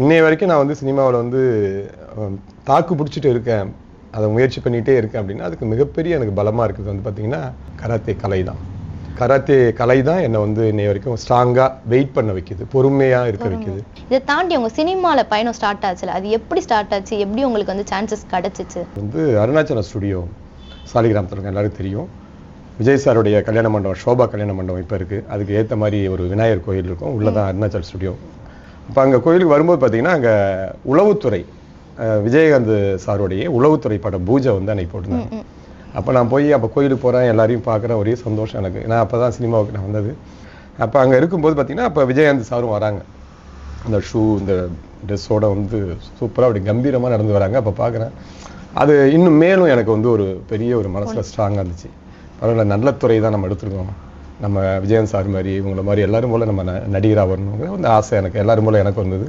இன்னைய வரைக்கும் நான் வந்து சினிமாவில் வந்து தாக்கு பிடிச்சிட்டு இருக்கேன், அதை முயற்சி பண்ணிகிட்டே இருக்கேன் அப்படின்னா அதுக்கு மிகப்பெரிய எனக்கு பலமாக இருக்குது வந்து பார்த்தீங்கன்னா கராத்தே கலை தான். கராத்தே கலை தான் என்னை வந்து இன்னைய வரைக்கும் ஸ்ட்ராங்காக வெயிட் பண்ண வைக்குது, பொறுமையாக இருக்க வைக்குது. இதை தாண்டி உங்கள் சினிமாவில் பயணம் ஸ்டார்ட் ஆச்சுல, அது எப்படி ஸ்டார்ட் ஆச்சு, எப்படி உங்களுக்கு வந்து சான்சஸ் கிடச்சிச்சு? வந்து அருணாச்சலம் ஸ்டுடியோ சாலிகிராமத்தில் இருக்க எல்லாருக்கும் தெரியும். விஜய் சாருடைய கல்யாண மண்டபம், ஷோபா கல்யாண மண்டபம் இப்போ இருக்குது. அதுக்கு ஏற்ற மாதிரி ஒரு விநாயகர் கோயில் இருக்கும், உள்ளே தான் அருணாச்சல் ஸ்டுடியோ. அப்போ அங்கே கோயிலுக்கு வரும்போது பார்த்தீங்கன்னா அங்கே உளவுத்துறை விஜயகாந்த் சாருடைய உளவுத்துறை படம் பூஜை வந்து அன்னைக்கு போட்டிருந்தாங்க. அப்போ நான் போய் அப்போ கோயிலுக்கு போகிறேன், எல்லாரையும் பார்க்குறேன், ஒரே சந்தோஷம் எனக்கு. நான் அப்போ தான் சினிமாவுக்கு நான் வந்தது. அப்போ அங்கே இருக்கும்போது பார்த்தீங்கன்னா அப்போ விஜயகாந்த் சாரும் வராங்க, அந்த ஷூ இந்த ட்ரெஸ்ஸோடு வந்து சூப்பராக அப்படி கம்பீரமாக நடந்து வராங்க. அப்போ பார்க்குறேன், அது இன்னும் மேலும் எனக்கு வந்து ஒரு பெரிய ஒரு மனசில் ஸ்ட்ராங்காக இருந்துச்சு. பரவாயில்ல, நல்ல துறை தான் நம்ம எடுத்துருக்கோம், நம்ம விஜயகாந்த் சார் மாதிரி இவங்கள மாதிரி எல்லோரும் போல் நம்ம நடிகராக வரணுங்கிற அந்த ஆசை எனக்கு எல்லோரும் போல் எனக்கு வந்தது.